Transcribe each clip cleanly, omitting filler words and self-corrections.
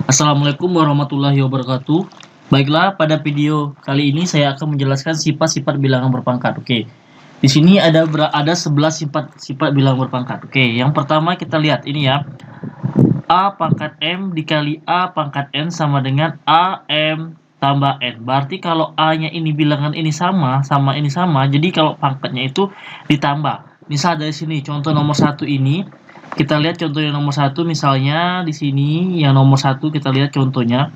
Assalamualaikum warahmatullahi wabarakatuh. Baiklah, pada video kali ini saya akan menjelaskan sifat-sifat bilangan berpangkat. Oke. Di sini ada 11 sifat bilangan berpangkat. Oke, yang pertama kita lihat ini ya. A pangkat M dikali A pangkat N sama dengan AM tambah N. Berarti kalau A-nya ini bilangan ini sama ini sama, jadi kalau pangkatnya itu ditambah. Misal dari sini contoh nomor 1 ini, kita lihat contoh yang nomor 1 misalnya di sini yang nomor 1 kita lihat contohnya.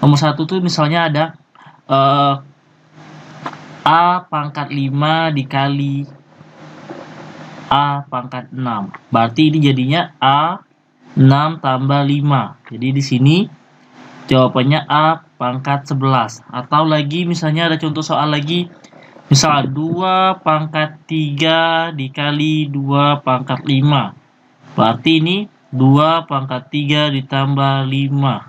Nomor 1 tuh misalnya ada eh, A pangkat 5 dikali A pangkat 6. Berarti ini jadinya A 6 tambah 5. Jadi di sini jawabannya A pangkat 11. Atau lagi misalnya ada contoh soal lagi. Misal 2 pangkat 3 dikali 2 pangkat 5. Berarti ini 2 pangkat 3 ditambah 5.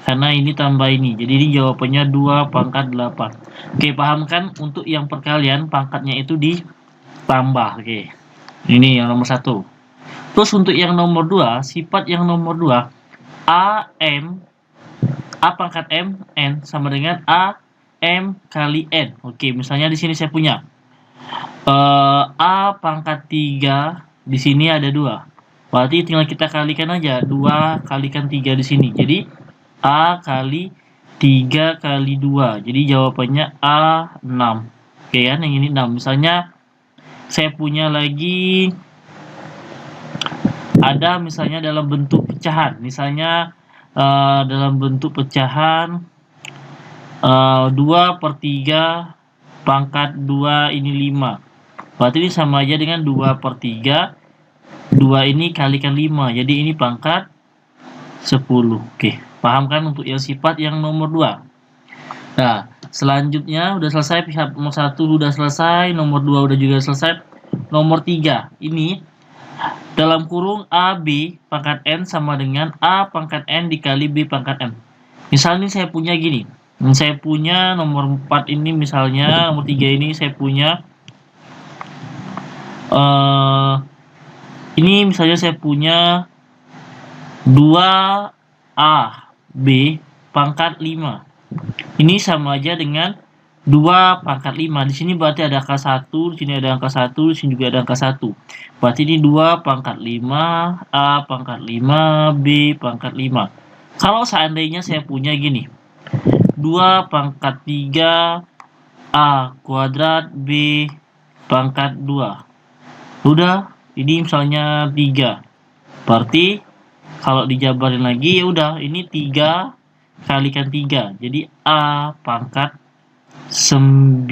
Karena ini tambah ini. Jadi ini jawabannya 2 pangkat 8. Oke, paham kan? Untuk yang perkalian pangkatnya itu ditambah. Oke. Ini yang nomor 1. Terus untuk yang nomor 2, sifat yang nomor 2, A pangkat M, N sama dengan A M kali N. Oke, misalnya di sini saya punya A pangkat 3, di sini ada 2. Berarti tinggal kita kalikan aja, 2 kalikan 3 di sini. Jadi A kali 3 kali 2. Jadi jawabannya A6. Oke kan, yang ini 6. Misalnya saya punya lagi ada misalnya dalam bentuk pecahan, misalnya dalam bentuk pecahan 2/3 pangkat 2 ini 5. Berarti ini sama aja dengan 2/3, 2 ini kalikan 5, jadi ini pangkat 10. Oke, paham kan untuk yang sifat yang nomor 2. Nah, selanjutnya udah selesai, pihak nomor 1 udah selesai, nomor 2 udah juga selesai. Nomor 3 ini dalam kurung AB pangkat N sama dengan A pangkat N dikali B pangkat N. Misalnya saya punya gini. Saya punya nomor 4 ini misalnya, nomor 3 ini saya punya ini misalnya saya punya 2AB pangkat 5. Ini sama aja dengan 2 pangkat 5. Di sini berarti ada angka 1, di sini ada angka 1, di sini juga ada angka 1. Berarti ini 2 pangkat 5, A pangkat 5, B pangkat 5. Kalau seandainya saya punya gini, 2 pangkat 3, A kuadrat, B pangkat 2. Udah, ini misalnya 3. Berarti kalau dijabarin lagi ya udah, ini 3 kalikan 3. Jadi A pangkat 9.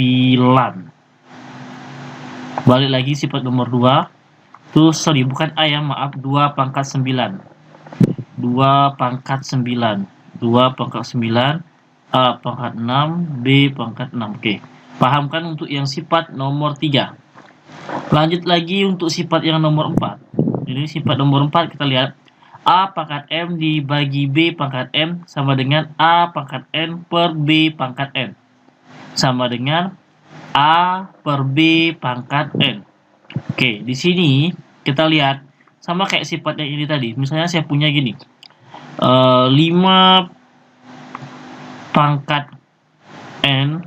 Balik lagi sifat nomor 2. Tuh, sorry, bukan A ya, maaf, 2 pangkat 9. 2 pangkat 9. 2 pangkat 9, A pangkat 6, B pangkat 6. Oke. Paham kan untuk yang sifat nomor 3. Lanjut lagi untuk sifat yang nomor 4. Jadi sifat nomor 4 kita lihat. A pangkat M dibagi B pangkat M sama dengan A pangkat N per B pangkat N. Sama dengan A per B pangkat N. Oke, di sini kita lihat sama kayak sifat yang ini tadi. Misalnya saya punya gini, 5 pangkat N,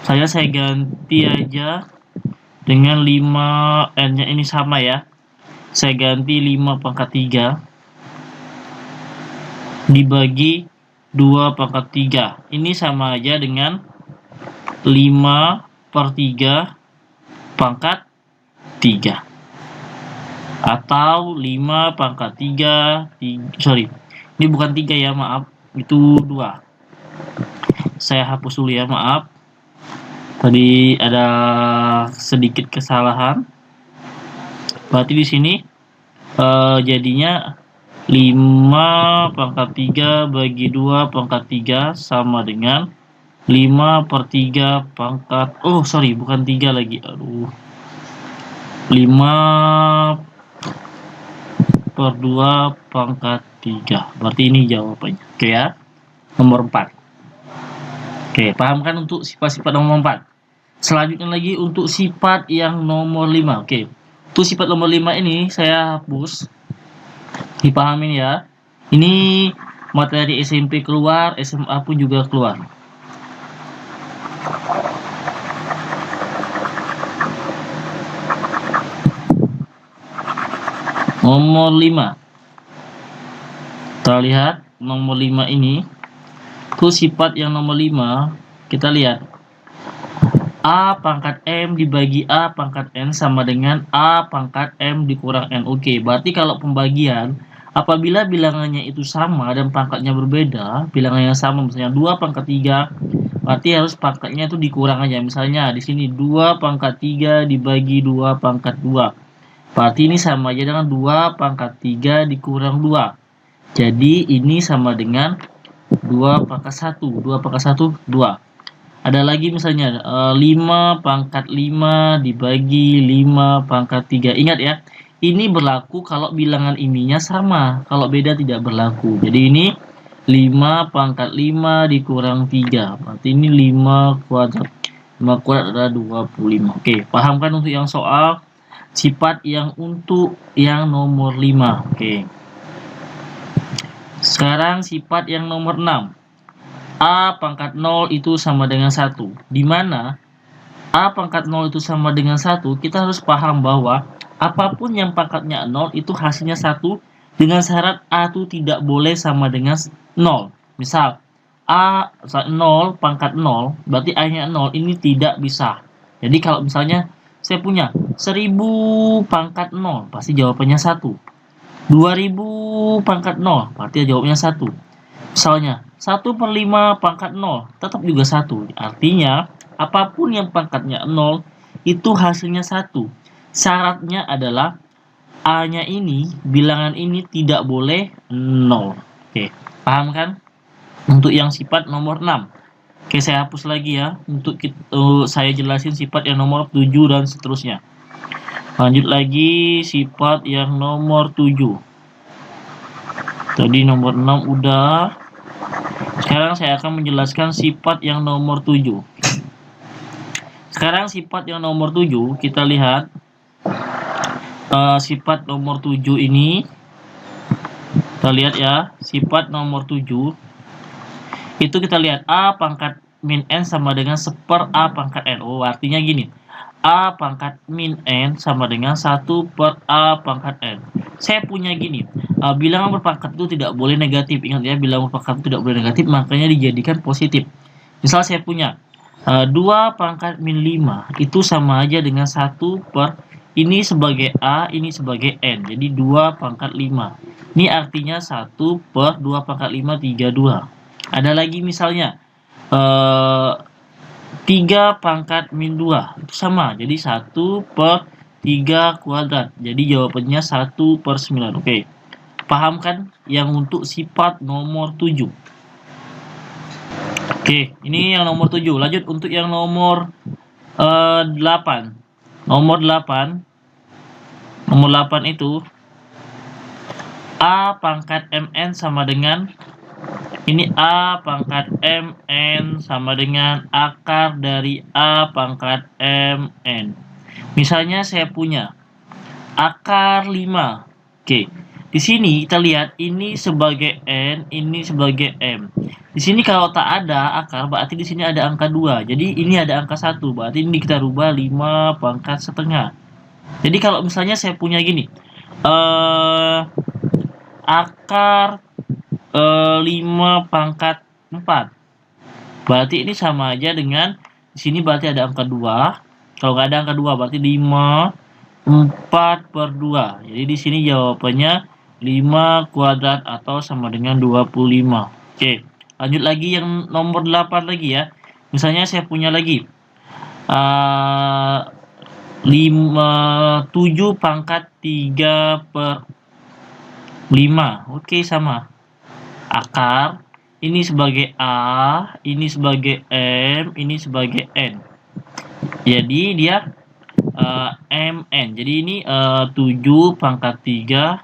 saya ganti aja dengan 5, N-nya ini sama ya. Saya ganti 5 pangkat 3 dibagi 2 pangkat 3. Ini sama aja dengan 5/3 pangkat 3. Atau 5 pangkat 3, sorry. Ini bukan 3 ya, maaf. Itu 2. Saya hapus dulu ya, maaf. Tadi ada sedikit kesalahan. Berarti di sini jadinya 5 pangkat 3 bagi 2 pangkat 3 sama dengan 5/3 pangkat, oh sorry, bukan 3 lagi, aduh, 5/2 pangkat 3. Berarti ini jawabannya. Oke ya, nomor 4. Oke, paham kan untuk sifat-sifat nomor 4. Selanjutnya lagi untuk sifat yang nomor 5. Oke, untuk sifat nomor 5 ini saya hapus. Dipahamin ya. Ini Materi SMP keluar, SMA pun juga keluar. Nomor 5. Kita lihat nomor 5 ini. Itu sifat yang nomor 5. Kita lihat. A pangkat M dibagi A pangkat N sama dengan A pangkat M dikurang N. Oke, berarti kalau pembagian, apabila bilangannya itu sama dan pangkatnya berbeda, bilangannya sama, misalnya 2 pangkat 3, berarti harus pangkatnya itu dikurang aja. Misalnya di sini 2 pangkat 3 dibagi 2 pangkat 2. Berarti ini sama aja dengan 2 pangkat 3 dikurang 2. Jadi ini sama dengan 2 pangkat 1. 2 pangkat 1, 2. Ada lagi misalnya 5 pangkat 5 dibagi 5 pangkat 3. Ingat ya, ini berlaku kalau bilangan ininya sama. Kalau beda tidak berlaku. Jadi ini 5 pangkat 5 dikurang 3. Berarti ini 5 kuadrat. 5 kuadrat adalah 25. Oke, paham kan untuk yang soal sifat yang untuk yang nomor 5. Oke. Sekarang sifat yang nomor 6. A pangkat 0 itu sama dengan 1. Di mana A pangkat 0 itu sama dengan 1, kita harus paham bahwa apapun yang pangkatnya 0 itu hasilnya 1 dengan syarat A itu tidak boleh sama dengan 0. Misal A 0 pangkat 0, berarti A-nya 0, ini tidak bisa. Jadi kalau misalnya saya punya 1000 pangkat 0, pasti jawabannya 1. 2000 pangkat 0, berarti jawabnya 1. Misalnya 1/5 pangkat 0, tetap juga 1. Artinya apapun yang pangkatnya 0 itu hasilnya 1. Syaratnya adalah A-nya ini, bilangan ini tidak boleh 0. Oke, paham kan? Untuk yang sifat nomor 6. Oke, saya hapus lagi ya. Untuk saya jelasin sifat yang nomor 7 dan seterusnya. Lanjut lagi sifat yang nomor 7. Tadi nomor 6 udah. Sekarang saya akan menjelaskan sifat yang nomor 7. Sekarang sifat yang nomor 7, kita lihat. Sifat nomor 7 ini, kita lihat ya, sifat nomor 7 itu kita lihat A pangkat min N sama dengan 1 A pangkat N. Oh, artinya gini, A pangkat min N sama dengan 1 per A pangkat N. Saya punya gini, bilangan berpangkat itu tidak boleh negatif. Ingat ya, bilangan berpangkat itu tidak boleh negatif, makanya dijadikan positif. Misal saya punya 2 pangkat min 5 itu sama aja dengan 1 per, ini sebagai A, ini sebagai N. Jadi 2 pangkat 5. Ini artinya 1 per 2 pangkat 5, 32. Ada lagi misalnya 3 pangkat min 2 itu sama, jadi 1 per 3 kuadrat. Jadi jawabannya 1 per 9. Oke, paham kan yang untuk sifat nomor 7? Oke, ini yang nomor 7. Lanjut untuk yang nomor 8. Nomor 8 itu A pangkat MN sama dengan, ini A pangkat MN sama dengan akar dari A pangkat MN. Misalnya saya punya akar 5. Oke, di sini kita lihat ini sebagai N, ini sebagai M. Di sini kalau tak ada akar, berarti di sini ada angka 2. Jadi ini ada angka 1, berarti ini kita rubah 5 pangkat setengah. Jadi kalau misalnya saya punya gini, akar 5 pangkat 4, berarti ini sama aja dengan, di sini berarti ada angka 2. Kalau nggak ada angka 2 berarti 5 4 per 2. Jadi di sini jawabannya 5 kuadrat atau sama dengan 25. Oke, lanjut lagi yang nomor 8 lagi ya. Misalnya saya punya lagi 7 pangkat 3 per 5. Oke, sama. Akar, ini sebagai A, ini sebagai M, ini sebagai N. Jadi dia MN. Jadi ini 7 pangkat 3,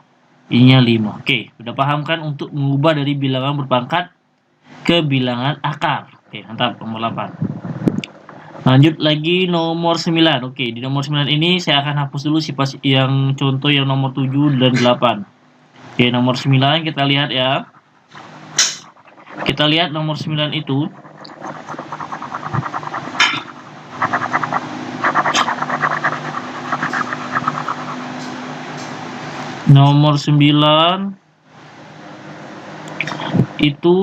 ininya 5. Oke, udah paham kan untuk mengubah dari bilangan berpangkat ke bilangan akar. Oke, mantap, nomor 8. Lanjut lagi nomor 9. Oke, di nomor 9 ini saya akan hapus dulu sifat yang contoh yang nomor 7 dan 8. Oke, nomor 9 kita lihat ya. Kita lihat nomor 9 itu. Nomor 9 itu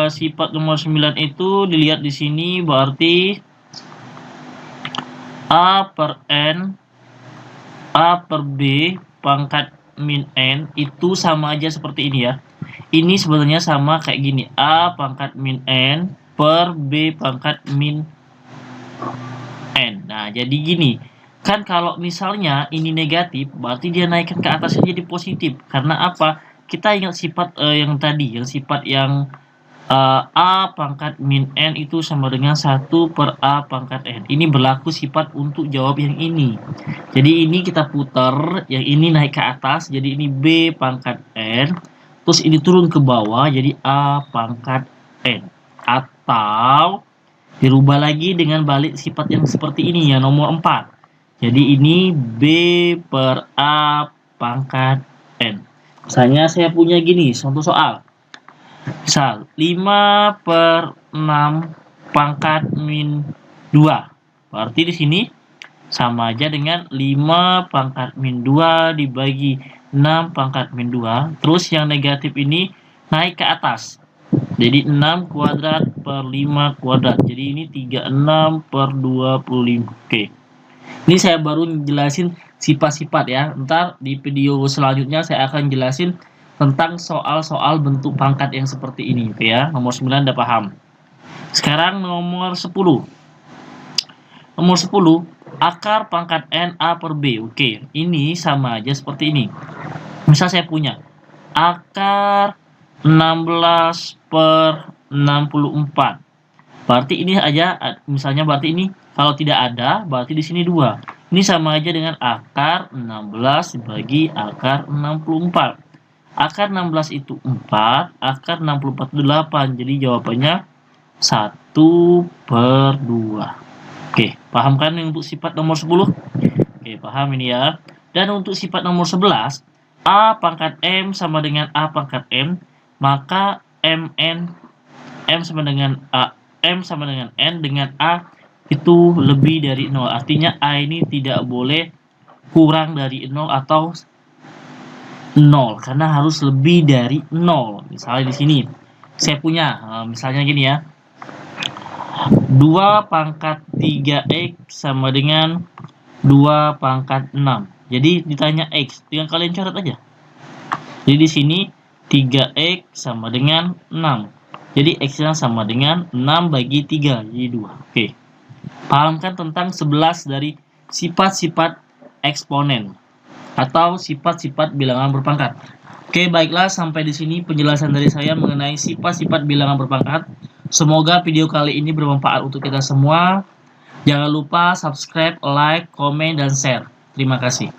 sifat nomor 9 itu dilihat di sini berarti A per N, A per B pangkat min N itu sama aja seperti ini ya. Ini sebenarnya sama kayak gini, A pangkat min N per B pangkat min N. Nah, jadi gini, kan kalau misalnya ini negatif, berarti dia naikkan ke atasnya jadi positif. Karena apa? Kita ingat sifat yang tadi, yang sifat yang A pangkat min N itu sama dengan 1 per A pangkat N. Ini berlaku sifat untuk jawab yang ini. Jadi ini kita putar, yang ini naik ke atas, jadi ini B pangkat N. Terus ini turun ke bawah, jadi A pangkat N. Atau dirubah lagi dengan balik sifat yang seperti ini ya, nomor 4. Jadi ini B per A pangkat N. Misalnya saya punya gini, contoh soal. Misal 5 per 6 pangkat min 2. Berarti di sini sama aja dengan 5 pangkat min 2 dibagi 6 pangkat min 2. Terus yang negatif ini naik ke atas. Jadi 6 kuadrat per 5 kuadrat. Jadi ini 36 per 25. Oke. Ini saya baru jelasin sifat-sifat ya. Ntar di video selanjutnya saya akan jelasin tentang soal-soal bentuk pangkat yang seperti ini. Oke ya. Nomor 9 udah paham. Sekarang nomor 10. Nomor 10, akar pangkat N A per B. Oke, ini sama aja seperti ini. Misal saya punya akar 16 per 64. Berarti ini aja, misalnya berarti ini kalau tidak ada, berarti di sini 2. Ini sama aja dengan akar 16 dibagi akar 64. Akar 16 itu 4, akar 64 itu 8. Jadi jawabannya 1 per 2. Oke, paham kan untuk sifat nomor 10? Oke, paham ini ya. Dan untuk sifat nomor 11, A pangkat M sama dengan A pangkat M, maka M sama dengan A, M sama dengan N dengan A itu lebih dari 0. Artinya A ini tidak boleh kurang dari 0 atau 0, karena harus lebih dari 0. Misalnya di sini saya punya, misalnya gini ya, 2 pangkat 3x sama dengan 2 pangkat 6. Jadi ditanya x, tinggal kalian coret aja. Jadi di sini 3x sama dengan 6. Jadi x-nya sama dengan 6 bagi 3, jadi 2. Oke. Pahamkan tentang 11 dari sifat-sifat eksponen atau sifat-sifat bilangan berpangkat. Oke, baiklah, sampai di sini penjelasan dari saya mengenai sifat-sifat bilangan berpangkat. Semoga video kali ini bermanfaat untuk kita semua. Jangan lupa subscribe, like, komen, dan share. Terima kasih.